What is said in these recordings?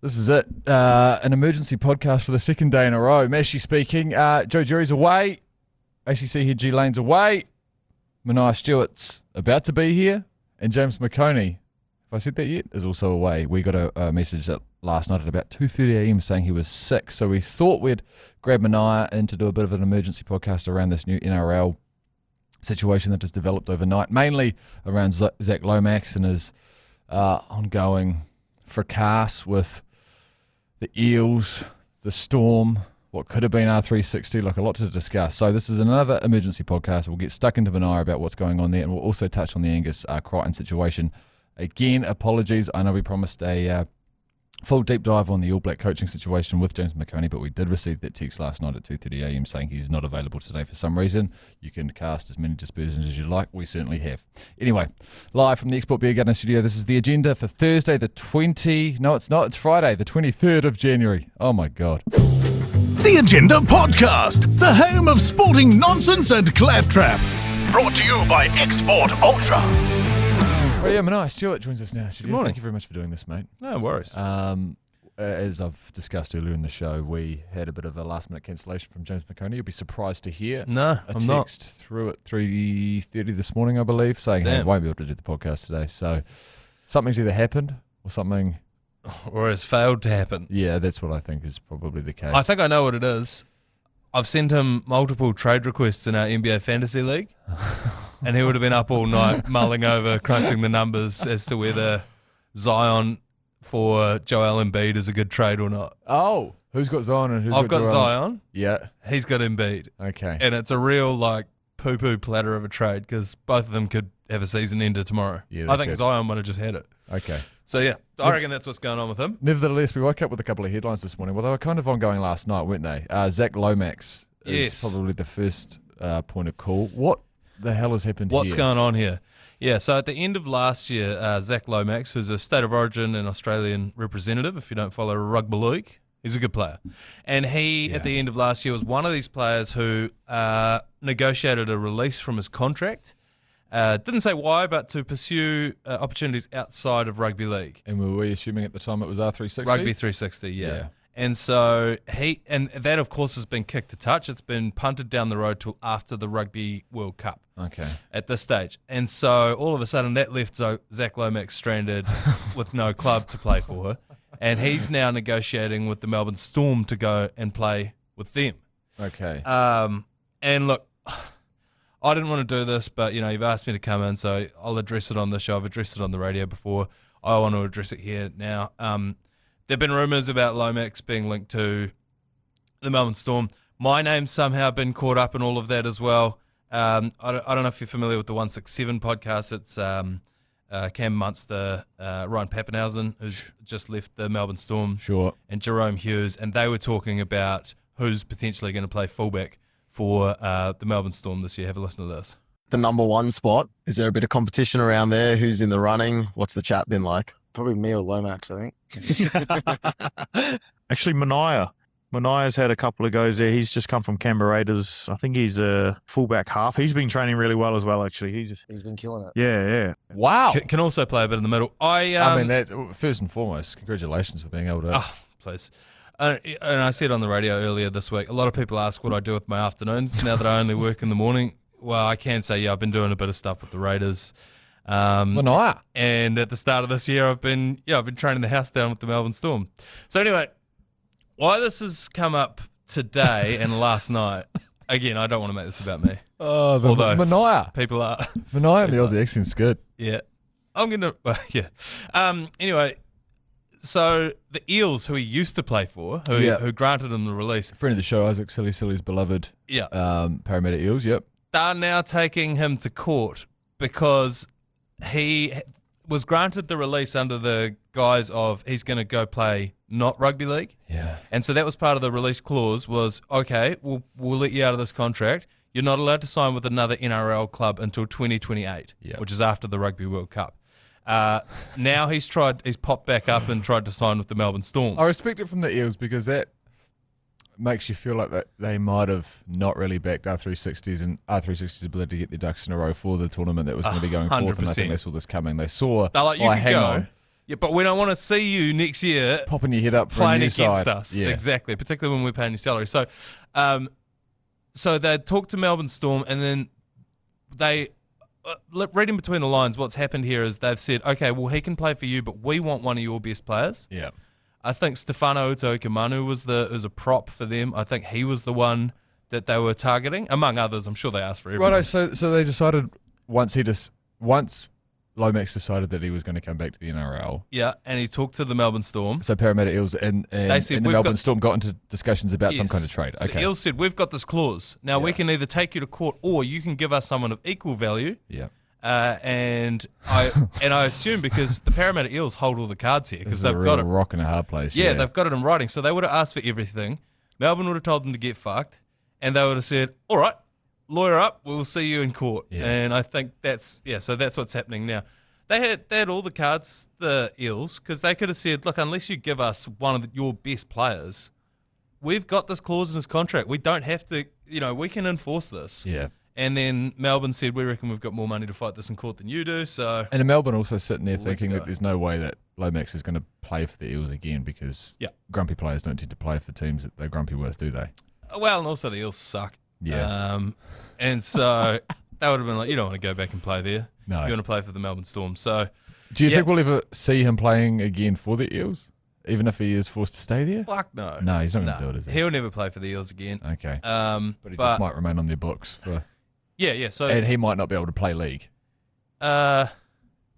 This is it. An emergency podcast for the second day in a row. Mashi speaking. Joe Jury's away. ACC head G Lane's away. Manaia Stewart's about to be here. And James McConey, if I said that yet, is also away. We got a message that last night at about 2:30 a.m. saying he was sick. So we thought we'd grab Manaia in to do a bit of an emergency podcast around this new NRL situation that has developed overnight, mainly around Zac Lomax and his ongoing fracas with the Eels, the Storm, what could have been R360, like a lot to discuss. So this is another emergency podcast. We'll get stuck into Manaia about what's going on there, and we'll also touch on the Angus Crichton situation. Again, apologies. I know we promised a full deep dive on the All Black coaching situation with James McConey, but we did receive that text last night at 2:30 a.m. saying he's not available today for some reason. You can cast as many dispersions as you like. We certainly have. Anyway, live from the Export Beer Garden studio, this is the agenda for Thursday, it's Friday, the 23rd of January. Oh my God. The Agenda Podcast, the home of sporting nonsense and claptrap. Brought to you by Export Ultra. Well, yeah, Manaia Stewart joins us now. Good morning. Thank you very much for doing this, mate. No worries. As I've discussed earlier in the show, we had a bit of a last-minute cancellation from James McConey. You'll be surprised to hear No, a I'm not. text through at 3:30 this morning, I believe, saying he won't be able to do the podcast today. So something's either happened or something... Or has failed to happen. Yeah, that's what I think is probably the case. I think I know what it is. I've sent him multiple trade requests in our NBA Fantasy League, and he would have been up all night mulling over, crunching the numbers as to whether Zion for Joel Embiid is a good trade or not. Oh, who's got Zion and who's I've got Joel? Zion. Yeah. He's got Embiid. Okay. And it's a real, poo-poo platter of a trade because both of them could have a season ender tomorrow. Yeah, I think could. Zion might have just had it. Okay. So, yeah, I reckon that's what's going on with him. Nevertheless, we woke up with a couple of headlines this morning. Well, they were kind of ongoing last night, weren't they? Zac Lomax is Yes. probably the first point of call. What the hell has happened What's here? going on here? Yeah, so at the end of last year, Zac Lomax, who's a State of Origin and Australian representative, if you don't follow rugby league, he's a good player. And he, at the end of last year, was one of these players who negotiated a release from his contract. Didn't say why, but to pursue opportunities outside of rugby league. And were we assuming at the time it was R360? Rugby 360, yeah. Yeah. And so and that of course has been kicked to touch. It's been punted down the road till after the Rugby World Cup. Okay. At this stage. And so all of a sudden that left Zac Lomax stranded with no club to play for. And he's now negotiating with the Melbourne Storm to go and play with them. Okay. And look, I didn't want to do this, but you've asked me to come in, so I'll address it on the show. I've addressed it on the radio before. I want to address it here now. There have been rumours about Lomax being linked to the Melbourne Storm. My name's somehow been caught up in all of that as well. I don't know if you're familiar with the 167 podcast. It's Cam Munster, Ryan Pappenhausen, who's just left the Melbourne Storm, Sure. and Jerome Hughes, and they were talking about who's potentially going to play fullback for the Melbourne Storm this year. Have a listen to this. The number one spot, is there a bit of competition around there? Who's in the running? What's the chat been like? Probably me or Lomax, I think. Actually, Manaia's had a couple of goes there. He's just come from Canberra Raiders. I think he's a fullback half. He's been training really well as well, actually. He's been killing it. Yeah. Wow. Can also play a bit in the middle. I mean, that, first and foremost, congratulations for being able to... Oh, please. And I said on the radio earlier this week, a lot of people ask what I do with my afternoons now that I only work in the morning. Well, I can say, I've been doing a bit of stuff with the Raiders. Manaia. And at the start of this year, I've been training the house down with the Melbourne Storm. So anyway, why this has come up today and last night, again, I don't want to make this about me. Oh, Although Manaia. people are. Manaia and the Aussie accent's good. Yeah. I'm going to, yeah. Anyway, so the Eels, who he used to play for, who granted him the release. Friend of the show, Isaac Silly's beloved Paramata Eels, yep. They're now taking him to court because he was granted the release under the guise of he's going to go play not rugby league. Yeah. And so that was part of the release clause was, okay, we'll let you out of this contract. You're not allowed to sign with another NRL club until 2028, which is after the Rugby World Cup. Now he's popped back up and tried to sign with the Melbourne Storm. I respect it from the Eels because that makes you feel like that they might have not really backed R360's and R360's ability to get their ducks in a row for the tournament that was going to be going forth. And I think they saw this coming. They saw, They're like, you can hang go. on. Yeah, but we don't want to see you next year Popping your head up for a playing new against side. us. Yeah. Exactly, particularly when we're paying your salary. So, so they talked to Melbourne Storm, and then they, reading between the lines, what's happened here is they've said, okay, well, he can play for you, but we want one of your best players. Yeah. I think Stefano Utoikamanu was a prop for them. I think he was the one that they were targeting, among others. I'm sure they asked for everyone. Righto, so they decided once Lomax decided that he was going to come back to the NRL. Yeah, and he talked to the Melbourne Storm. So Paramata Eels and They said, the "We've Melbourne got-" Storm got into discussions about some Yes. kind of trade. So Okay. the Eels said, we've got this clause. Now we can either take you to court or you can give us someone of equal value. Yeah. And I assume because the Paramata Eels hold all the cards here This because is a they've real got it. rock and a hard place. Yeah, they've got it in writing. So they would have asked for everything. Melbourne would have told them to get fucked, and they would have said, "All right, lawyer up. We'll see you in court." Yeah. And I think so that's what's happening now. They had all the cards, the Eels, because they could have said, "Look, unless you give us one of your best players, we've got this clause in his contract. We don't have to. We can enforce this." Yeah. And then Melbourne said, "We reckon we've got more money to fight this in court than you do." So And in Melbourne also sitting there Let's thinking go. that there's no way that Lomax is going to play for the Eels again because Yeah. grumpy players don't tend to play for teams that they're grumpy with, do they? well, and also the Eels suck. Yeah. And so they would have been like, "You don't want to go back and play there. No. You want to play for the Melbourne Storm." So Do you Yeah. think we'll ever see him playing again for the Eels, even if he is forced to stay there? fuck no. No, he's not going No. to do it, is he? He'll never play for the Eels again. Okay. But But he just might remain on their books for, yeah. So and he might not be able to play league. uh,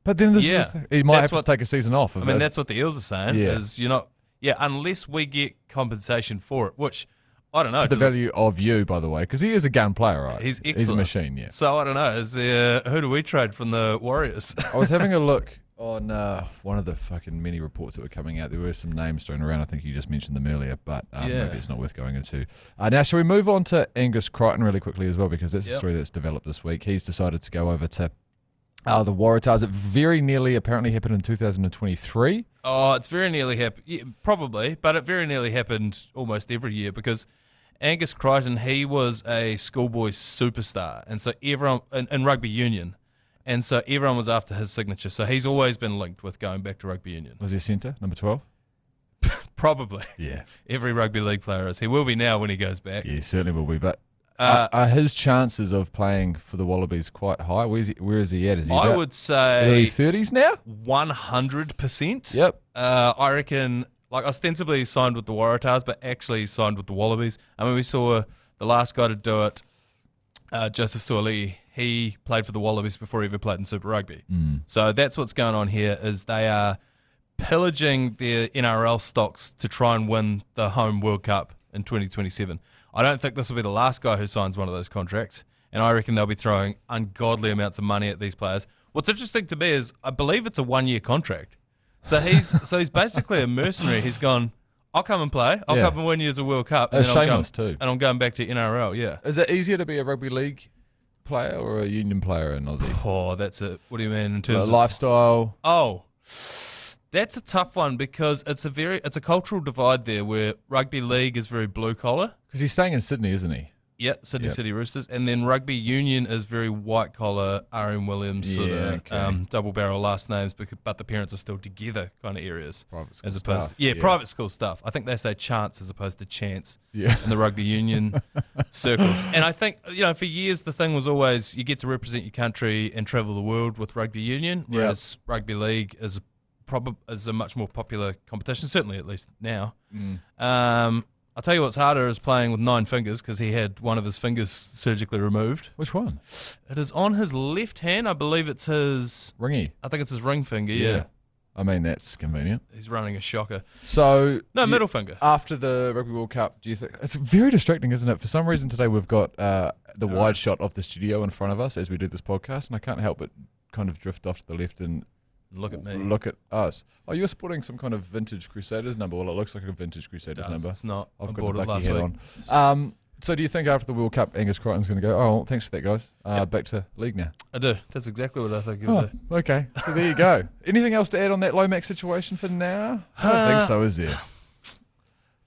But then this Yeah. is the thing. He might That's have to take a season off. I mean, that's what the Eels are saying. Yeah. Is you're not. Yeah, unless we get compensation for it, which I don't know. to the value of you, by the way, because he is a gun player, right? He's He's a excellent. machine, yeah. So I don't know. Is there, who do we trade from the Warriors? I was having a look on one of the fucking many reports that were coming out. There were some names thrown around. I think you just mentioned them earlier, but Yeah. maybe it's not worth going into. Now, shall we move on to Angus Crichton really quickly as well, because that's a Yep. story that's developed this week. He's decided to go over to the Waratahs. It very nearly apparently happened in 2023. Oh, it's very nearly happened. Yeah, probably, but it very nearly happened almost every year because Angus Crichton, he was a schoolboy superstar, and so everyone in rugby union, and so everyone was after his signature. So he's always been linked with going back to rugby union. Was he a centre, number 12? Probably Yeah. every rugby league player is. He will be now when he goes back. Yeah, certainly will be. But Uh, his chances of playing for the Wallabies quite high? Where is he at? Is he I about would early say 30s now? 100%. Yep. I reckon, like, ostensibly he signed with the Waratahs, but actually he signed with the Wallabies. I mean, we saw the last guy to do it, Joseph Suaalii. He played for the Wallabies before he ever played in Super Rugby. So that's what's going on here is they are pillaging their NRL stocks to try and win the home World Cup in 2027. I don't think this will be the last guy who signs one of those contracts, and I reckon they'll be throwing ungodly amounts of money at these players. What's interesting to me is I believe it's a 1-year contract. So he's basically a mercenary. He's gone, I'll come and play. I'll Yeah. come and win you as a World Cup. That's then I'm shameless going, too. And I'm going back to NRL, yeah. Is it easier to be a rugby league player or a union player in Aussie? Oh, that's a, what do you mean in terms of... Lifestyle. Oh, that's a tough one because it's a cultural divide there where rugby league is very blue collar. Because he's staying in Sydney, isn't he? Yeah, Sydney Yep. City Roosters, and then rugby union is very white collar. RM Williams sort Yeah, of okay. double barrel last names, but the parents are still together kind of areas. Private school as opposed stuff, to, yeah. private school stuff. I think they say chance as opposed to chance Yeah. in the rugby union circles. And I think for years the thing was always you get to represent your country and travel the world with rugby union, whereas rugby league is a much more popular competition, certainly at least now. I'll tell you what's harder is playing with 9 fingers because he had one of his fingers surgically removed. Which one? It is on his left hand. I believe it's his... Ringy. I think it's his ring finger, yeah. I mean, that's convenient. He's running a shocker. So No, middle finger. after the Rugby World Cup, do you think it's very distracting, isn't it? For some reason today we've got the wide shot of the studio in front of us as we do this podcast, and I can't help but kind of drift off to the left and Look at me. look at us. Oh, you're sporting some kind of vintage Crusaders number. Well, it looks like a vintage Crusaders number. It's not. I've I got bought the it Bucky last hat week. on. So do you think after the World Cup, Angus Crichton's going to go, oh, well, thanks for that, guys. Back to league now. I do. That's exactly what I think he'll Oh, do. okay. So there you go. Anything else to add on that Lomax situation for now? I don't think so, is there?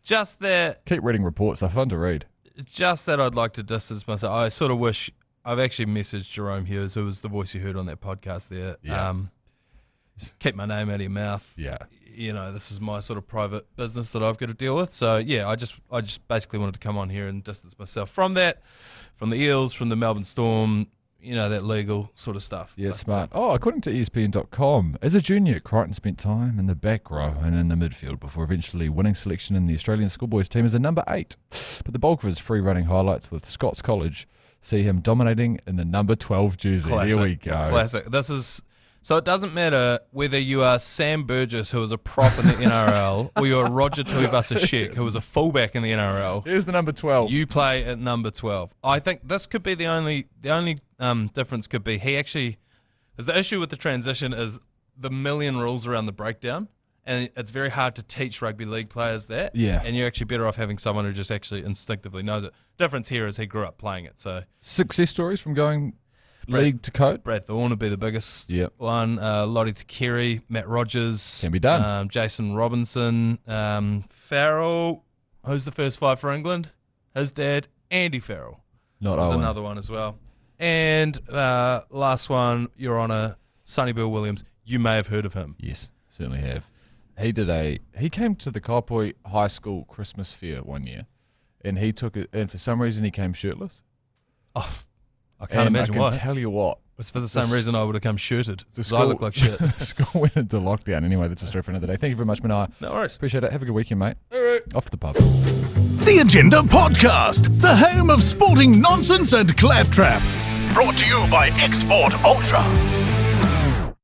Just that Keep reading reports. They're fun to read. I'd like to distance myself. I sort of wish I've actually messaged Jerome Hughes, who was the voice you heard on that podcast there. Yeah. keep my name out of your mouth. Yeah. This is my sort of private business that I've got to deal with. So yeah, I just basically wanted to come on here and distance myself from that, from the Eels, from the Melbourne Storm, that legal sort of stuff. Yeah, smart. According to ESPN.com, as a junior, Crichton spent time in the back row and in the midfield before eventually winning selection in the Australian schoolboys team as a number 8. But the bulk of his free-running highlights with Scots College see him dominating in the number 12 jersey. Classic. Here we go. Classic. So it doesn't matter whether you are Sam Burgess, who was a prop in the NRL, or you're Roger Tuivasa-Sheck, who was a fullback in the NRL. Here's the number 12. You play at number 12. I think this could be the only difference could be he actually, because the issue with the transition is the million rules around the breakdown, and it's very hard to teach rugby league players that. Yeah. And you're actually better off having someone who just actually instinctively knows it. Difference here is he grew up playing it. So Success stories from going league to code. Brad Thorne would be the biggest Yep. one. Lottie Takiri, Matt Rogers. Can be done. Jason Robinson. Farrell, who's the first 5 for England? His dad, Andy Farrell. Not There's Owen. another one as well. And last one, Your Honour, Sonny Bill Williams. You may have heard of him. Yes, certainly have. He came to the Kaipoi High School Christmas fair one year, and he took it, and for some reason he came shirtless. Oh, I can't imagine I why. can tell you what. It's for the same reason I would have come shirted. The 'Cause I look like shit. the school went into lockdown. Anyway, that's a story for another day. Thank you very much, Manaia. No worries. Appreciate it. Have a good weekend, mate. All right. Off to the pub. The Agenda Podcast, the home of sporting nonsense and claptrap. Brought to you by Export Ultra.